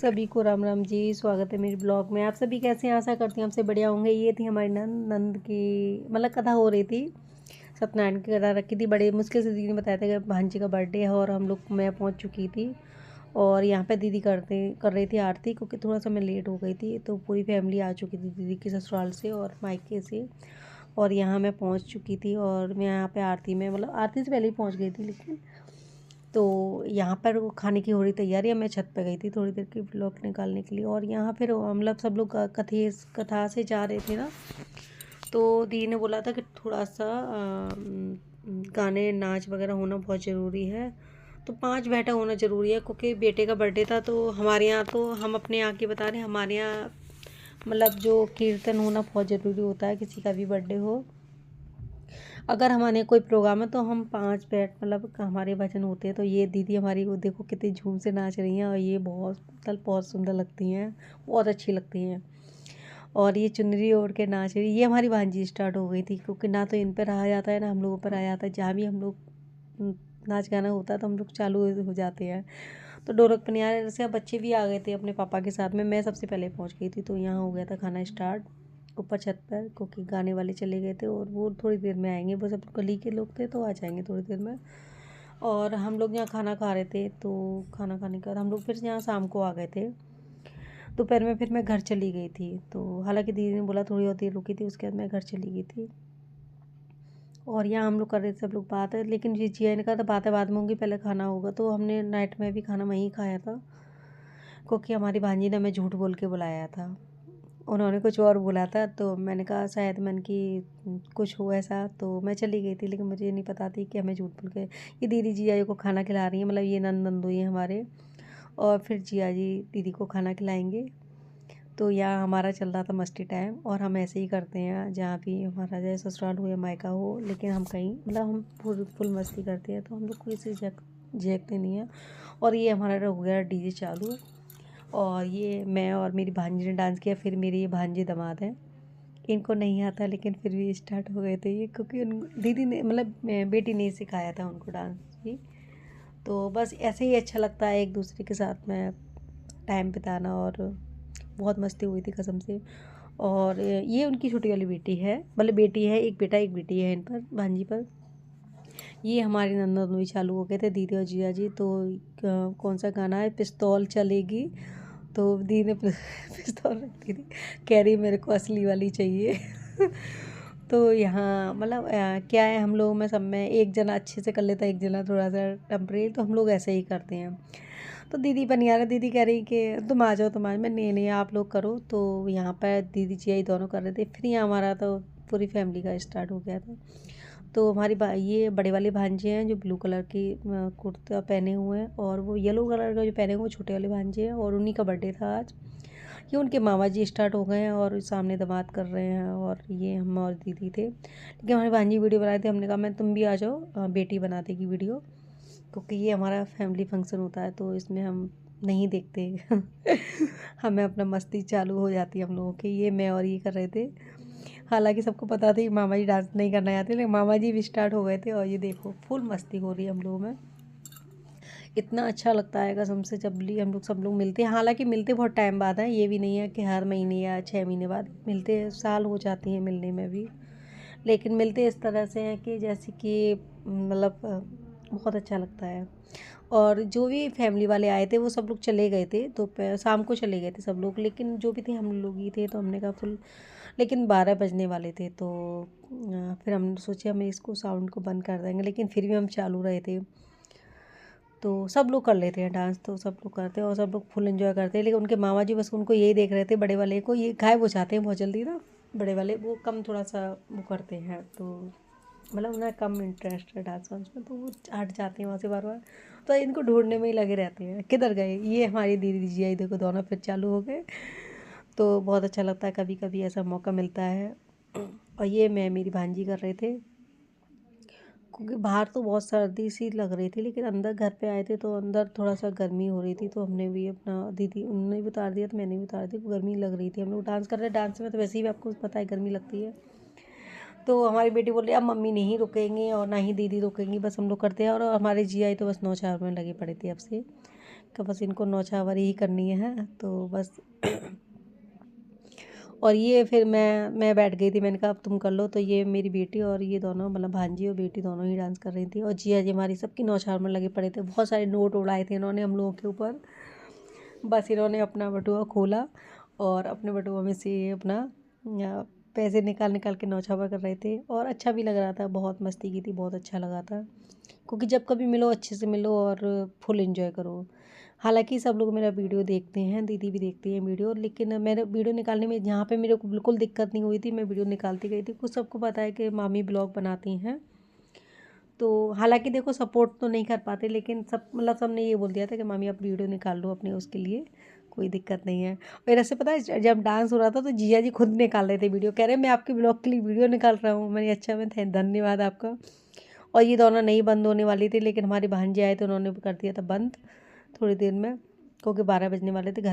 सभी को राम राम जी। स्वागत है मेरे ब्लॉग में। आप सभी कैसे हैं? आशा करती हैं हमसे बढ़िया होंगे। ये थी हमारी नंद की मतलब कथा हो रही थी। सत्यनारायण की कथा रखी थी। बड़े मुश्किल से दीदी ने बताया था कि भांजी का बर्थडे है और हम लोग मैं पहुंच चुकी थी। और यहाँ पे दीदी कर रही थी आरती, क्योंकि थोड़ा सा मैं लेट हो गई थी। तो पूरी फैमिली आ चुकी थी दीदी के ससुराल से और मायके से। और यहाँ मैं पहुँच चुकी थी और मैं यहाँ पे आरती में मतलब आरती से पहले ही पहुँच गई थी। लेकिन तो यहाँ पर वो खाने की हो रही तैयारी है। मैं छत पे गई थी थोड़ी देर की व्लॉग निकालने के लिए। और यहाँ फिर मतलब सब लोग कथा से जा रहे थे ना। तो दी ने बोला था कि थोड़ा सा गाने नाच वगैरह होना बहुत ज़रूरी है। तो 5 बैठा होना ज़रूरी है, क्योंकि बेटे का बर्थडे था। तो हमारे यहाँ तो हम अपने यहाँ की बता रहे हैं, हमारे यहाँ मतलब जो कीर्तन होना बहुत ज़रूरी होता है किसी का भी बर्थडे हो। अगर हमारे कोई प्रोग्राम है तो हम 5 बैठ मतलब हमारे भजन होते हैं। तो ये दीदी हमारी वो देखो कितनी झूम से नाच रही हैं। और ये बहुत सुंदर लगती हैं, बहुत अच्छी लगती हैं। और ये चुनरी ओढ़ के नाच रही। ये हमारी भांजी स्टार्ट हो गई थी, क्योंकि ना तो इन पर रहा जाता है ना हम लोगों पर आया जाता है। जहाँ भी हम लोग नाच गाना होता है तो हम लोग चालू हो जाते हैं। तो ढोलक पे नहीं आ रहे जैसे। अब बच्चे भी आ गए थे अपने पापा के साथ में। मैं सबसे पहले पहुँच गई थी। तो यहाँ हो गया था खाना स्टार्ट ऊपर छत पर, क्योंकि गाने वाले चले गए थे और वो थोड़ी देर में आएंगे। वो सब गली के लोग थे तो आ जाएंगे थोड़ी देर में। और हम लोग यहाँ खाना खा रहे थे। तो खाना खाने के बाद हम लोग फिर यहाँ शाम को आ गए थे। दोपहर में फिर मैं घर चली गई थी। तो हालांकि दीदी ने बोला थोड़ी और देर रुकी थी, उसके बाद मैं घर चली गई थी। और यहाँ हम लोग कर रहे थे सब लोग बात है। लेकिन ये जिया ने कहा था बातें बाद में होंगी, पहले खाना होगा। तो हमने नाइट में भी खाना वहीं खाया था, क्योंकि हमारी भांजी ने हमें झूठ बोल के बुलाया था। उन्होंने कुछ और बोला था। तो मैंने कहा शायद मन की कुछ हो ऐसा। तो मैं चली गई थी, लेकिन मुझे नहीं पता थी कि हमें झूठ बोल के ये दीदी जिया जी को खाना खिला रही हैं। मतलब ये नंदोई हैं हमारे। और फिर जिया जी दीदी को खाना खिलाएंगे। तो यहाँ हमारा चल रहा था मस्ती टाइम। और हम ऐसे ही करते हैं जहाँ भी हमारा चाहे ससुराल हो या मायका हो। लेकिन हम कहीं मतलब हम फुल मस्ती करते हैं। तो हम लोग कोई चीज़ झेकते नहीं है। और ये हमारा हो गया डीजे चालू। और ये मैं और मेरी भांजी ने डांस किया। फिर मेरी ये भांजी दामाद हैं, इनको नहीं आता लेकिन फिर भी स्टार्ट हो गए थे ये, क्योंकि उन दीदी ने मतलब बेटी ने सिखाया था उनको डांस भी। तो बस ऐसे ही अच्छा लगता है एक दूसरे के साथ में टाइम बिताना। और बहुत मस्ती हुई थी कसम से। और ये उनकी छोटी वाली बेटी है, मतलब बेटी है, एक बेटा एक बेटी है इन पर, भांजी पर। ये हमारी नंदन भी चालू हो गए थे दीदी और जिया जी। तो कौन सा गाना है, पिस्तौल चलेगी। तो दी ने पिस्तौल रख दी थी, कह रही मेरे को असली वाली चाहिए। तो यहाँ मतलब क्या है, हम लोग में सब में एक जना अच्छे से कर लेता है, एक जना थोड़ा सा टेम्परेरी। तो हम लोग ऐसे ही करते हैं। तो दीदी पर नहीं आ रहा। दीदी कह रही कि तुम आ जाओ तुम आ जाओ। मैं नहीं आप लोग करो। तो यहाँ पर दीदी जी आई दोनों कर रहे थे। फिर यहाँ हमारा तो पूरी फैमिली का स्टार्ट हो गया था। तो हमारी ये बड़े वाले भांजे हैं जो ब्लू कलर की कुर्ता पहने हुए हैं। और वो येलो कलर का जो पहने हुए छोटे वाले भांजे हैं। और उन्हीं का बर्थडे था आज। ये उनके मामा जी स्टार्ट हो गए हैं और सामने दामाद कर रहे हैं। और ये हम और दीदी थे। लेकिन हमारी भांजी वीडियो बना रही थी। हमने कहा मैं तुम भी आ जाओ, बेटी बना देगी वीडियो, क्योंकि ये हमारा फैमिली फंक्शन होता है। तो इसमें हम नहीं देखते। हमें अपना मस्ती चालू हो जाती है हम लोगों की। ये मैं और ये कर रहे थे। हालांकि सबको पता था कि मामा जी डांस नहीं करना आते, लेकिन मामा जी भी स्टार्ट हो गए थे। और ये देखो फुल मस्ती हो रही है हम लोगों में। इतना अच्छा लगता है कसम से जब भी हम लोग सब लोग मिलते हैं। हालांकि मिलते बहुत टाइम बाद हैं, ये भी नहीं है कि हर महीने या 6 महीने बाद मिलते हैं। साल हो जाती हैं मिलने में भी। लेकिन मिलते इस तरह से हैं कि जैसे कि मतलब बहुत अच्छा लगता है। और जो भी फैमिली वाले आए थे वो सब लोग चले गए थे। तो शाम को चले गए थे सब लोग। लेकिन जो भी थे हम लोग ही थे। तो हमने कहा फुल, लेकिन 12 बजने वाले थे। तो फिर हमने सोचा हम इसको साउंड को बंद कर देंगे, लेकिन फिर भी हम चालू रहे थे। तो सब लोग कर लेते हैं डांस। तो सब लोग करते हैं और सब लोग फुल एंजॉय करते हैं। लेकिन उनके मामा जी बस उनको यही देख रहे थे, बड़े वाले को। ये गायब हो जाते हैं बहुत जल्दी ना बड़े वाले, वो कम थोड़ा सा वो करते हैं। तो मतलब उन्हें कम इंटरेस्ट है डांस वांस में। तो वो हट जाते हैं वहाँ से बार बार। तो इनको ढूंढने में ही लगे रहते हैं किधर गए। ये हमारी दीदी जी आई देखो, दोनों फिर चालू हो गए। तो बहुत अच्छा लगता है, कभी कभी ऐसा मौका मिलता है। और ये मैं मेरी भांजी कर रहे थे, क्योंकि बाहर तो बहुत सर्दी सी लग रही थी। लेकिन अंदर घर पे आए थे तो अंदर थोड़ा सा गर्मी हो रही थी। तो हमने भी अपना दीदी उन्होंने भी उतार दिया तो मैंने भी उतार दिया। गर्मी लग रही थी, हम लोग डांस कर रहे। डांस में तो वैसे ही आपको पता है गर्मी लगती है। तो हमारी बेटी बोल रही अब मम्मी नहीं रुकेंगे और ना ही दीदी रुकेंगी, बस हम लोग करते हैं। और हमारे जी आई तो बस 9 4 में लगे पड़े थे अब से, कि बस इनको नौछावरी ही करनी है तो बस। और ये फिर मैं बैठ गई थी, मैंने कहा अब तुम कर लो। तो ये मेरी बेटी और ये दोनों मतलब भांजी और बेटी दोनों ही डांस कर रही थी, और जिया जी हमारी सबकी नौछावर में लगे पड़े थे। बहुत सारे नोट उड़ाए थे इन्होंने हम लोगों के ऊपर। बस इन्होंने अपना बटुआ खोला और अपने बटुआ में से अपना पैसे निकाल निकाल के नौछावर कर रहे थे, और अच्छा भी लग रहा था। बहुत मस्ती की थी, बहुत अच्छा लगा था। क्योंकि जब कभी मिलो अच्छे से मिलो और फुल एंजॉय करो। हालांकि सब लोग मेरा वीडियो देखते हैं, दीदी भी देखती है वीडियो, लेकिन मेरे वीडियो निकालने में यहाँ पे मेरे को बिल्कुल दिक्कत नहीं हुई थी। मैं वीडियो निकालती गई थी। कुछ सबको पता है कि मामी ब्लॉग बनाती हैं, तो हालांकि देखो सपोर्ट तो नहीं कर पाते, लेकिन सब मतलब सबने ये बोल दिया था कि मामी आप वीडियो निकाल लो अपने, उसके लिए कोई दिक्कत नहीं है। और ऐसे पता है जब डांस हो रहा था तो जिया जी खुद निकाल रहे थे वीडियो, कह रहे मैं आपके ब्लॉग के लिए वीडियो निकाल रहा हूँ। मैंने अच्छा मैं धन्यवाद आपका। और ये दोनों नहीं बंद होने वाली थी, लेकिन हमारे भांजे आए तो उन्होंने कर दिया था बंद थोड़ी देर में, क्योंकि 12 बजने वाले थे।